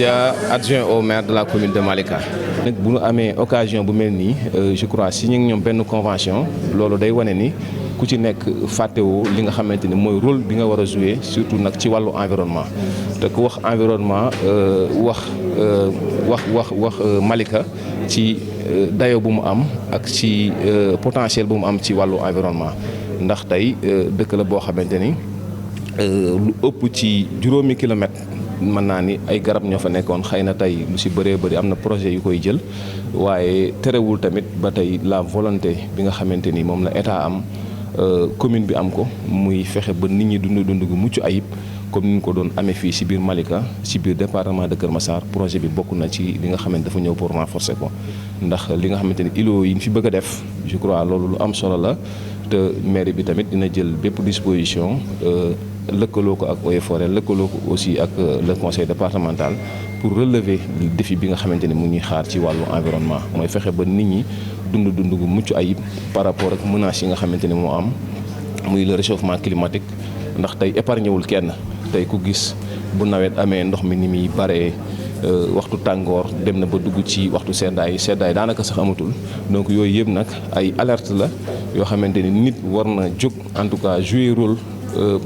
Dia, adjoint au maire de la commune de Malika. nag bu ñu amee occasion bu mel nii je crois signé ak ñoom benn convention loolu day wane ni ku ci nekk fàttewoo li nga xamante ni mooy rôle bi nga war a jouer surtout nag ci wàllu environnement te ku wax environnement wax Malika ci dayo bu mu am ak ci potentiel bu mu am ci wàllu environnement ndax tey dëkk la boo xamante ni lu ëpp ci juróomi kilomètre mën naa ni ay garab ñoo fa nekkoon xëy na tey lu si bëree bëri am na projet yu koy jël waaye terewul tamit ba tey la volonté bi nga xamante ni moom la état am commune bi am ko muy fexe ba nit ñi dund gu mucc ayib comme ni ñu ko doon amee fii si biir Malika si biir département de Kër Massar projet bi bokk na ci li nga xamante dafa ñëw pour renforcer ko ndax li nga xamante ni îlot yi ñu fi bëgg a def je crois loolu lu am solo la te mairie bi tamit dina jël bépp disposition lëkkaloo ko ak Eaux et Forêts lëkkaloo ko aussi ak le conseil départemental pour relever défi bi nga xamante ni mu ngi xaar ci wàllu environnement mooy fexe ba nit ñi dund gu mucc ayib par rapport ak menaces yi nga xamante ni moo am muy le réchauffement climatique ndax tey épargné wul kenn tey ku gis bu nawet amee ndox mi ni muy baree waxtu tàngoor dem na ba dugg ci waxtu seddaay daanaka sax amatul donc yooyu yëpp nag ay alerte la yoo xamante ni nit war na jóg en tout cas jouer rôle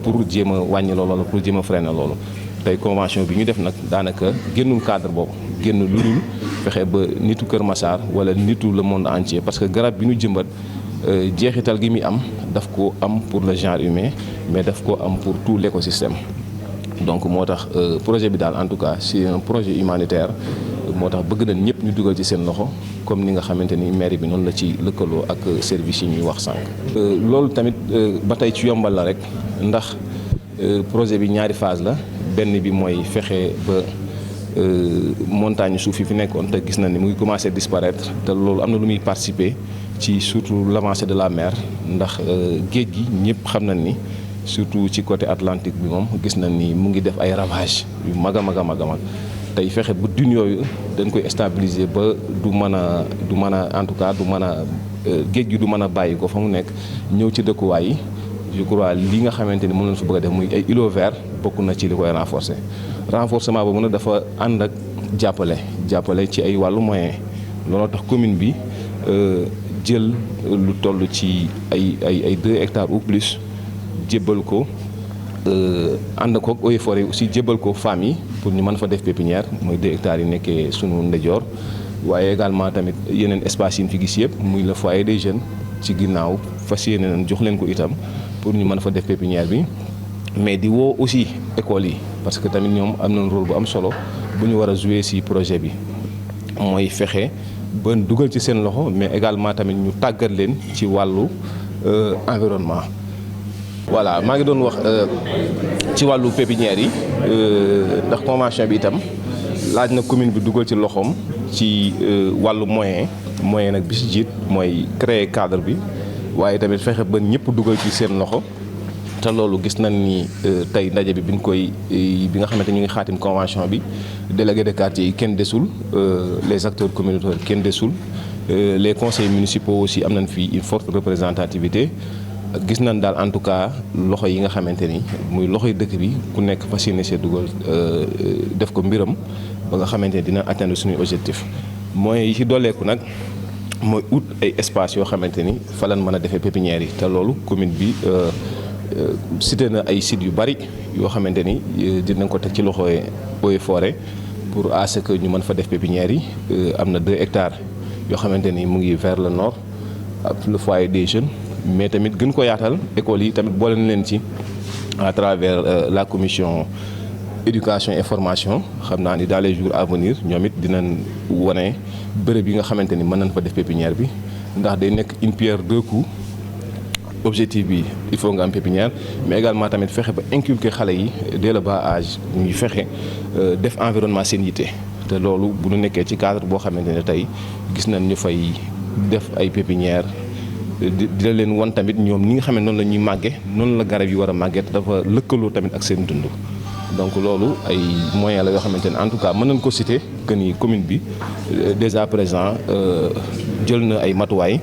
pour jéem a wàññi loolu wala pour jéem a freiner loolu tey convention bi ñu def nag daanaka génnul cadre boobu génn lu dul fexe ba nitu Kër Massar wala nitu le monde entier parce que garab bi ñu jëmbat jeexital gi muy am daf ko am pour le genre humain mais daf ko am pour tout l'écosystème donc moo tax projet bi daal en tout cas c'est un projet humanitaire moo tax bëgg nañ ñëpp ñu dugal ci seen loxo comme ni nga xamante ni mairie bi noonu la ci lëkkaloo ak service yi ñuy wax sànq. loolu tamit ba tey ci yombal la rek ndax projet bi ñaari phase la benn bi mooy fexe ba montagne suuf yi fi nekkoon te gis na ni mu ngi commencé disparaître te loolu am na lu muy participer ci surtout l'avancée de la mer ndax géej gi ñëpp xam nañ ni. surtout ci côté Atlantique bi moom gis nañ ni mu ngi def ay ravages yu mag a mag tey fexe bu dune yooyu dañ koy stabiliser ba du mën a en tout cas du mën a géej gi du mën a bàyyi ko fa mu nekk ñëw ci dëkkuwaay yi je crois li nga xamante ni moom lañ fa bëgg a def muy ay îlots verts bokk na ci li koy renforcement boobu nag dafa ànd ak jàppale ci ay wàllu moyen looloo tax commune bi jël lu toll ci ay 2 hectares ou plus jébbal ko ànd ko Eaux et Forêts aussi jébbal ko femmes yi pour ñu mën fa def pépinière mooy 2 hectares yi nekkee sunu ndeyjoor waaye également tamit yeneen espace yi ñu fi gis yëpp muy le foyer des jeunes ci ginnaaw fas yéene nañ jox leen ko itam pour ñu mën fa def pépinière bi mais di woo aussi écoles yi parce que tamit ñoom am nañ rôle bu am solo bu ñu war a jouer ci projet bi mooy fexe ba dugal ci seen loxo mais également tamit ñu tàggat leen ci wàllu environnement. voilà maa ngi doon wax ci wàllu pépinière yi ndax convention bi itam laaj na commune bi dugal ci loxoom ci wàllu moyen nag bi ci jiit mooy créer cadre bi waaye tamit fexe ba ñëpp dugal ci seen loxo te loolu gis nañ ni tey ndaje bi bi nga xamante ñu ngi xaatim convention bi délégué de quartier yi kenn desul les acteurs communautaires kenn desul les conseils municipaux aussi am nañ fii une forte représentativité gis nañ daal en tout cas loxo yi nga xamante ni muy loxoy dëkk bi ku nekk fas yéene see dugal def ko mbiram ba nga xamante ni dina atteindre suñuy objectif mooy yi ci dooleeku nag mooy ut ay espace yoo xamante ni fa lañ mën a defee pépinière yi te loolu commune bi cité na ay sites yu bari yoo xamante ni dinañ ko teg ci loxoy Eaux et Forêts pour à ce que ñu mën fa def pépinière yi am na 2 hectares yoo xamante ni mu ngi vers le nord ak le foyer des jeunes mais tamit gën ko yaatal écoles yi tamit boole na leen ci à travers la commission éducation et formation xam naa ni dans les jours à venir ñoom it dinañ wane bërëb yi nga xamante ni mën nañ fa def pépinière bi ndax day nekk une pierre 2 coups objectif bi il faut nga am pépinière mais également tamit fexe ba inculquer xale yi dès le bas âge ñuy fexe def environnement seen yitte te loolu bu ñu nekkee ci cadre boo xamante ne tey gis nañ ñu fay def ay pépinière di leen won tamit ñoom ñi nga xam ne noonu la ñuy màgge noonu la garab yi war a màggee dafa lëkkaloo tamit ak seen dund donc loolu ay moyens la yoo xamante ne en tout cas mën nañ ko citer que ni commune bi dès à présent jël na ay matuwaay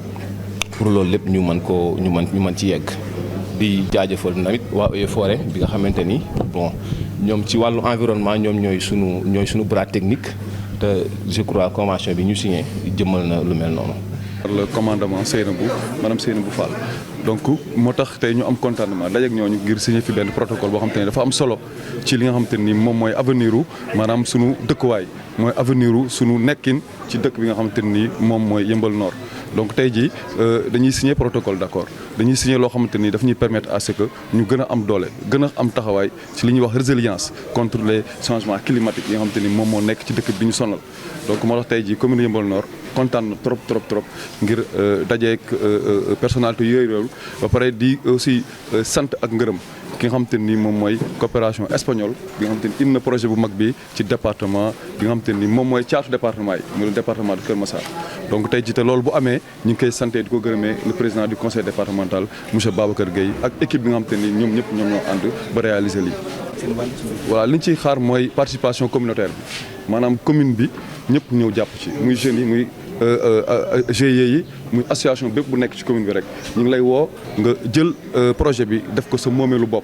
pour loolu lépp ñu mën ci yegg di jaajëfal tamit waa Eaux et Forêts bi nga xamante ni bon ñoom ci wàllu environnement ñoom ñooy sunu bras technique te je crois convention bi ñu signé jëmmal na lu mel noonu. le commandement Seynabou madame Seynabou Fall donc moo tax tey ñu am contentement dajeeg ñooñu ngir signé fi benn protocole boo xam te ne dafa am solo ci li nga xam te ni moom mooy avenir u maanaam sunu dëkkuwaay mooy avenir u sunu nekkin ci dëkk bi nga xam te ni moom mooy Yeumbeul Nord. donc tey jii dañuy signé protocole d'accord dañuy signé loo xamante ni daf ñuy permettre à ce que ñu gën a am doole gën a am taxawaay ci li ñuy wax résilience contre les changements climatiques yi nga xamante ni moom moo nekk ci dëkk bi ñu sonal. donc moo tax tey jii commune Yeumbeul Nord kontaan na trop ngir dajeek personnalité yooyu ba pare di aussi sant ak ngërëm ki nga xamante ni moom mooy coopération espagnole bi nga xamante ni indi na projet bu mag bi ci département bi nga xamante ni moom mooy caatu département yi muy le département de Kër Massar. donc tey jii te loolu bu amee ñu ngi koy santé di ko gërëmee le président du conseil départemental monsieur Babacar Gueye ak équipe bi nga xamante ni ñoom ñëpp ñoo ànd ba réaliser lii. voilà li ñu ciy xaar mooy participation communautaire bi maanaam commune bi ñëpp ñëw jàpp ci muy jeunes yi muy GIE yi muy association bépp bu nekk ci commune bi rek ñu ngi lay woo nga jël projet bi def ko sa moomeelu bopp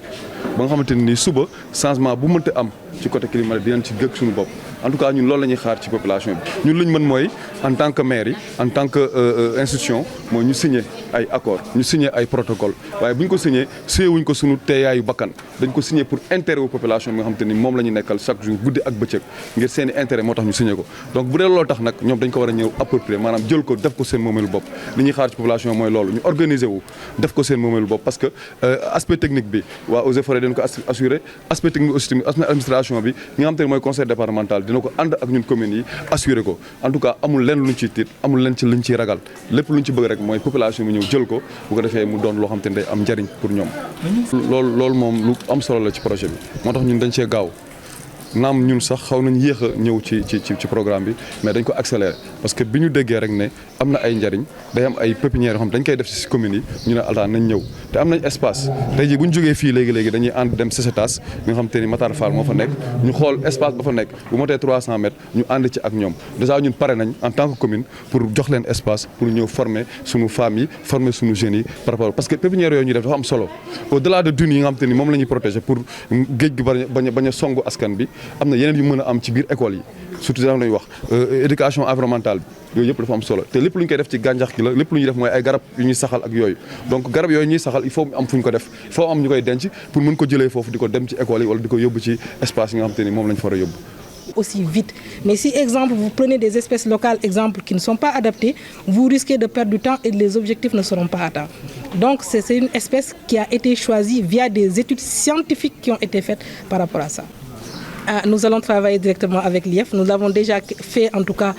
ba nga xamante ni suba changement bu mënta am ci côté climatique dinañ ci gëg suñu bopp. en tout cas ñun loolu la ñuy xaar ci population bi ñun li ñu mën mooy en tant que maire yi en tant que institution mooy ñu signé ay accord ñu signé ay protocole waaye bu ñu ko signé wuñ ko suñu teeyaayu bakkan dañ ko signé pour intérêt wu population bi nga xamante ni moom la ñu nekkal chaque jour guddi ak bëccëg ngir seen i intérêt moo tax ñu signé ko. donc bu dee loolu tax nag ñoom dañ ko war a ñëw approprier maanaam jël ko def ko seen moomeelu bopp li ñuy xaar ci population mooy loolu ñu organiser wu def ko seen moomeelu bopp parce que aspect technique bi waa Eaux et Forêts dañ ko assuré aspect technique aussi administration bi ñi nga xamante ne mooy conseil départemental dina ko ànd ak ñun communes yi assuré ko en tout cas amul lenn luñ ciy tiit amul lenn ci luñ ciy ragal lépp luñ ci bëgg rek mooy population bi ñëw jël ko bu ko defee mu doon loo xam te ne day am njariñ pour ñoom. loolu moom lu am solo la ci projet bi moo tax ñun dañ cee gaaw naam ñun sax xaw nañ yéex a ñëw ci programme bi mais dañ ko accéléré parce que bi ñu déggee rek ne am na ay njariñ day am ay pépinières yoo xam dañ koy def ci communes yi ñu ne altaan nañ ñëw te am nañ espace tey jii bu ñu jógee fii léegi dañuy ànd dem Secetas nga xam te ni Matar Fall moo fa nekk ñu xool espace ba fa nekk bu motee 300 mètres ñu ànd ci ak ñoom déjà ñun pare nañ en tant que commune pour jox leen espace pour ñëw former suñu femmes yi former suñu jeunes yi par rapport parce que pépinières yooyu ñu def dafa am solo au delà de dunes yi nga xam te ni moom la ñuy protéger pour géej gi bañ a songu askan bi am na yeneen yu mën a am ci biir école yi surtout dañuy wax éducation environnementale bi yooyu yëpp dafa am solo te lépp lu ñu koy def ci gàncax gi la lépp lu ñuy def mooy ay garab yu ñuy saxal ak yooyu donc garab yooyu ñuy saxal il faut am fu ñu ko def il faut am ñu koy denc pour mën ko jëlee foofu di ko dem ci école yi wala di ko yóbbu ci espace yi nga xam te ni moom lañ fa war a yóbbu. Aussi vite. Mais si, exemple, vous prenez des espèces locales, exemple, qui ne sont pas adaptées, vous risquez de perdre du temps et les objectifs ne seront pas atteints. Donc, c'est une espèce qui a été choisie via des études scientifiques qui ont été faites par rapport à ça. Nous allons travailler directement avec l'IEF. Nous l'avons déjà fait, en tout cas,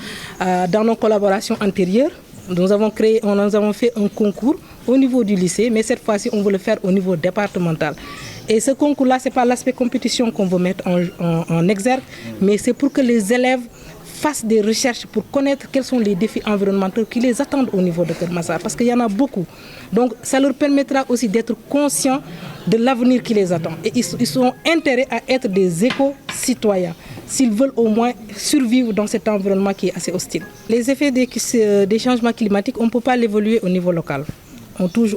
dans nos collaborations antérieures. Nous avons fait un concours au niveau du lycée, mais cette fois-ci, on veut le faire au niveau départemental. Et ce concours-là, ce n'est pas l'aspect compétition qu'on veut mettre en exergue, mais c'est pour que les élèves fassent des recherches pour connaître quels sont les défis environnementaux qui les attendent au niveau de Kër Massar, parce qu'il y en a beaucoup. Donc, ça leur permettra aussi d'être conscients de l'avenir qui les attend. Et ils sont intérêts à être des éco-citoyens, s'ils veulent au moins survivre dans cet environnement qui est assez hostile. Les effets des changements climatiques, on ne peut pas l'évaluer au niveau local.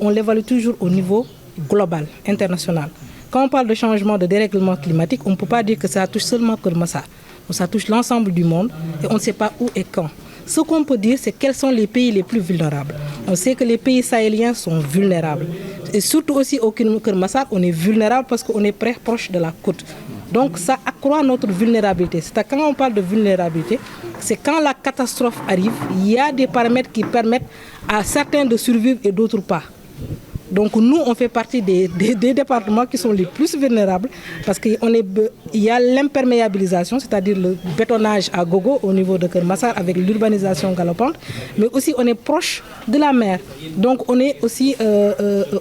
On l'évalue toujours au niveau global, international. Quand on parle de changement, de dérèglement climatique, on ne peut pas dire que ça touche seulement Kër Massar. Ça touche l'ensemble du monde et on ne sait pas où et quand. Ce qu'on peut dire, c'est quels sont les pays les plus vulnérables. On sait que les pays sahéliens sont vulnérables. Et surtout aussi au Kër Massar, on est vulnérable parce qu'on est proche de la côte. Donc ça accroît notre vulnérabilité. C'est quand on parle de vulnérabilité, c'est quand la catastrophe arrive, il y a des paramètres qui permettent à certains de survivre et d'autres pas. Donc nous, on fait partie des départements qui sont les plus vulnérables parce qu'il y a l'imperméabilisation, c'est-à-dire le bétonnage à gogo au niveau de Kër Massar avec l'urbanisation galopante, mais aussi on est proche de la mer. Donc on est aussi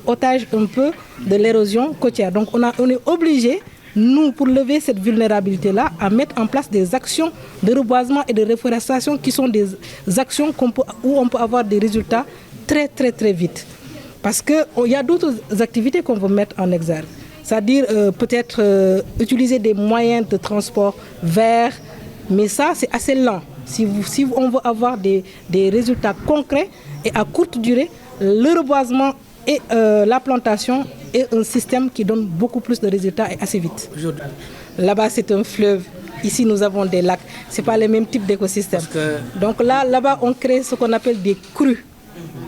otage un peu de l'érosion côtière. Donc on est obligé, nous, pour lever cette vulnérabilité-là, à mettre en place des actions de reboisement et de reforestation qui sont des actions où on peut avoir des résultats très très très vite. Parce qu'il y a d'autres activités qu'on veut mettre en exergue. C'est-à-dire peut-être utiliser des moyens de transport verts, mais ça c'est assez lent. Si on veut avoir des résultats concrets et à courte durée, le reboisement et la plantation est un système qui donne beaucoup plus de résultats et assez vite. Là-bas, c'est un fleuve. Ici, nous avons des lacs. Ce n'est pas le même type d'écosystème. Donc là-bas, on crée ce qu'on appelle des crues.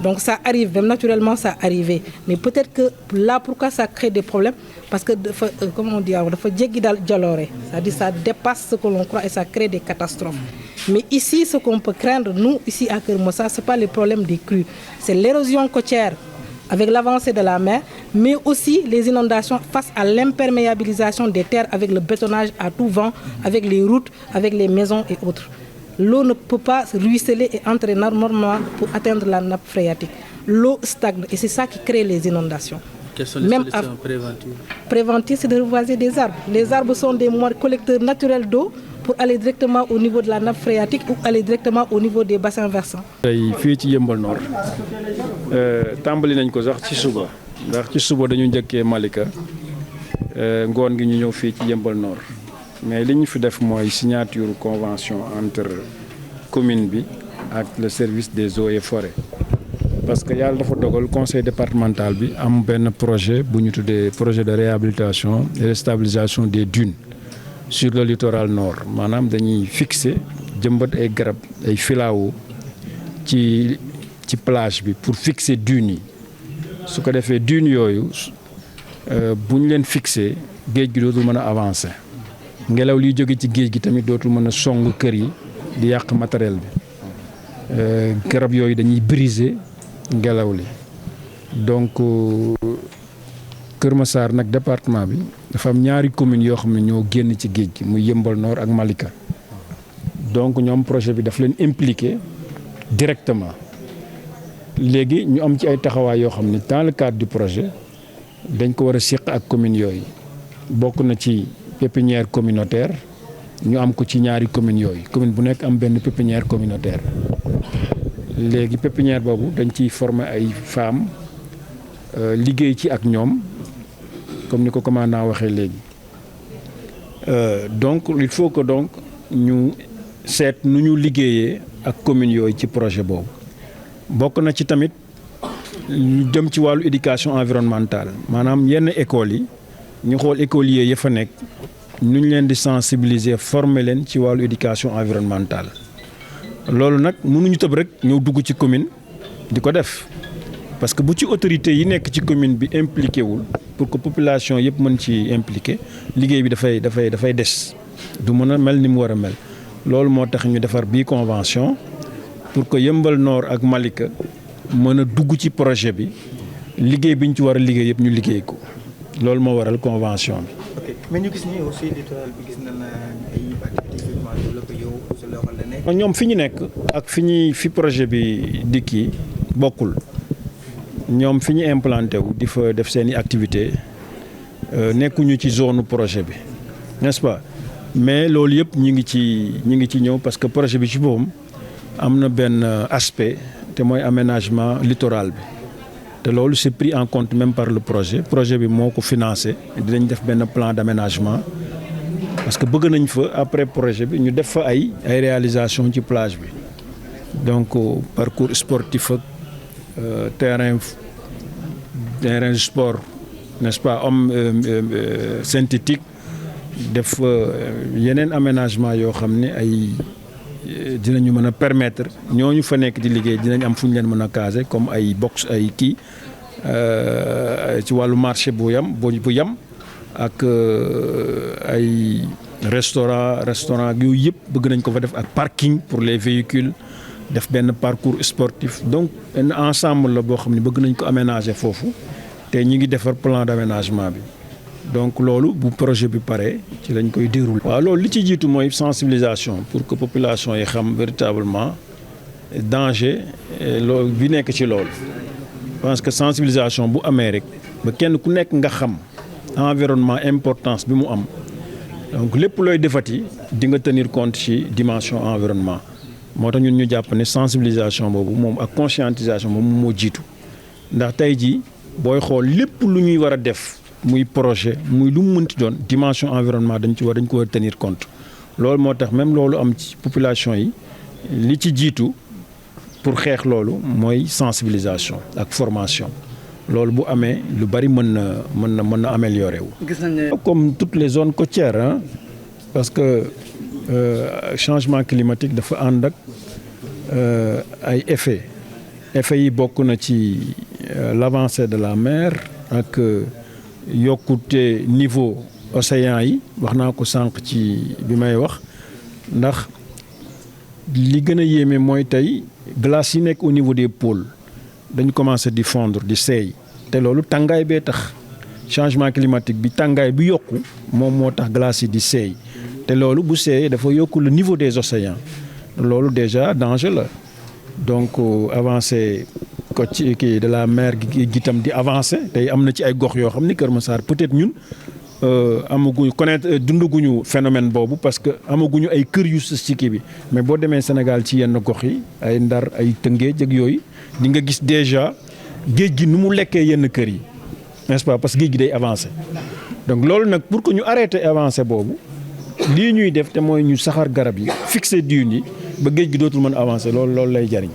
Donc ça arrive, même naturellement, ça arrivait. Mais peut-être que là, pourquoi ça crée des problèmes? Parce que, comment on dit, c'est-à-dire ça dépasse ce que l'on croit et ça crée des catastrophes. Mais ici, ce qu'on peut craindre, nous, ici à Keur Massar, ce n'est pas le problème des crues. C'est l'érosion côtière avec l'avancée de la mer, mais aussi les inondations face à l'imperméabilisation des terres avec le bétonnage à tout vent, avec les routes, avec les maisons et autres. L'eau ne peut pas ruisseler et entrer normalement pour atteindre la nappe phréatique. L'eau stagne et c'est ça qui crée les inondations. Quelles sont les solutions préventives? Préventives, c'est de reboiser des arbres. Les arbres sont des collecteurs naturels d'eau pour aller directement au niveau de la nappe phréatique ou aller directement au niveau des bassins versants. tey fii ci Yeumbeul Nord tàmbali nañ ko sax ci suba ndax ci suba dañu njëkkee Malika ngoon gi ñu ñëw fii ci Yeumbeul Nord mais li ñu fi def mooy signature convention entre commune bi ak le service des eaux et forêts parce que yàlla dafa dogal conseil départemental bi am benn projet bu ñu tuddee projet de réhabilitation et de stabilisation des dunes sur le littoral nord maanaam dañuy fixer jëmbat ay garab ay filao ci plage bi pour fixer dunes yi su ko defee dunes yooyu bu ñu leen fixer géej gi dootul mën a avancer ngelaw liy jóge ci géej gi tamit dootul mën a song kër yi di yàq matériel bi garab yooyu dañuy briser ngelaw li donc Keur Massar nag département bi dafa am ñaari communes yoo xam ne ñoo génn ci géej gi muy Yeumbeul Nord ak Malika donc ñoom projet bi daf leen impliqué directement léegi ñu am ci ay taxawaay yoo xam ne dans le cadre du projet dañ ko war a seq ak communes yooyu bokk na ci pépinière communautaire ñu am ko ci ñaari communes yooyu commune bu nekk am benn pépinière communautaire léegi pépinière boobu dañ ciy former ay femmes liggéey ci ak ñoom comme ni ko commandant waxee léegi donc il faut que donc ñu seet nu ñu liggéeyee ak communes yooyu ci projet boobu bokk na ci tamit lu jëm ci wàllu éducation environnementale maanaam yenn écoles yi ñu xool écoliers ya fa nekk nu ñu leen di sensibiliser former leen ci wàllu éducation environnementale loolu nag mënuñu tëb rek ñëw dugg ci commune di ko def parce que bu ci autorité yi nekk ci commune bi impliqué wul pour que population yëpp mën ci impliqué liggéey bi dafay des du mën a mel ni mu war a mel loolu moo tax ñu defar bii convention pour que Yeumbeul Nord ak Malika mën a dugg ci projet bi liggéey bi ñu ci war a liggéey yëpp ñu liggéey ko loolu moo waral convention bi. ok mais ñu gis ni aussi littoral bi gis nañ ay activités développées yow sa loxo la nekk. ñoom fi ñu nekk ak fi projet bi dikki bokkul ñoom fi ñu implanté wu di fa def seen i activité nekkuñu ci zone projet bi n'est-ce pas mais loolu yëpp ñu ngi ci ñëw parce que projet bi ci boppam am na benn aspect te mooy aménagement littoral bi te loolu c'est pris en compte même par le projet bi moo ko financé dinañ def benn plan d'aménagement parce que bëgg nañ fa après projet bi ñu def fa ay réalisation ci plage bi donc parcours sportif ak terrain sport n'est-ce pas synthétique def yeneen aménagement yoo xam ne ay dinañu mën a permettre ñooñu fa nekk di liggéey dinañ am fu ñu leen mën a caser comme ay box ay kii ci wàllu marché bu yam ak ay restaurant yooyu yëpp bëgg nañ ko fa def ak parking pour les véhicules def benn parcours sportif donc benn ensemble la boo xam ne bëgg nañ ko aménager foofu te ñu ngi defar plan d'aménagement bi donc loolu bu projet bi pare ci lañ koy dérouler. waaw loolu li ci jiitu mooy sensibilisation pour que population yi xam véritablement danger loolu bi nekk ci loolu parce que sensibilisation bu amee rek ba kenn ku nekk nga xam environnement importance bi mu am donc lépp looy defati di nga tenir compte ci dimension environnement moo tax ñun ñu jàpp ne sensibilisation boobu moom ak conscientisation moom moo jiitu ndax tey jii booy xool lépp lu ñuy war a def muy projet muy lu mu mënti doon dimension environnement dañ ko war a tenir compte loolu moo tax même loolu am ci population yi li ci jiitu pour xeex loolu mooy sensibilisation ak formation loolu bu amee lu bari mën na améliorer wu. gis nañ ne comme toutes les zones côtières hein, parce que changement climatique dafa ànd ak ay effets yi bokk na ci l'avancée de la mer ak yokkute niveau océan yi wax naa ko sànq ci bi may wax ndax li gën a yéeme mooy tey glace yi nekk au niveau des pôles dañu commencé di fondre di seey te loolu tàngaay bee tax changement climatique bi tàngaay bi yokku moom moo tax glace yi di seey te loolu bu seeyee dafa yokku le niveau des océans loolu déjà danger la donc avancé ko ci kii de la mer gi itam di avancé tey am na ci ay gox yoo xam ni Kër Massar peut-être ñun amaguñ connaître dundaguñu phénomène boobu parce que amaguñu ay kër yu sës ci kii bi mais boo demee Sénégal ci yenn gox yi ay Ndar ay Tëngéej ak yooyu di nga gis déjà géej gi nu mu lekkee yenn kër yi n'est-ce pas parce que géej gi day avancé donc loolu nag pour que ñu arrêté avancé boobu lii ñuy def te mooy ñu saxar garab yi fixé dunes yi ba géej gi dootul mën avancé loolu lay jariñ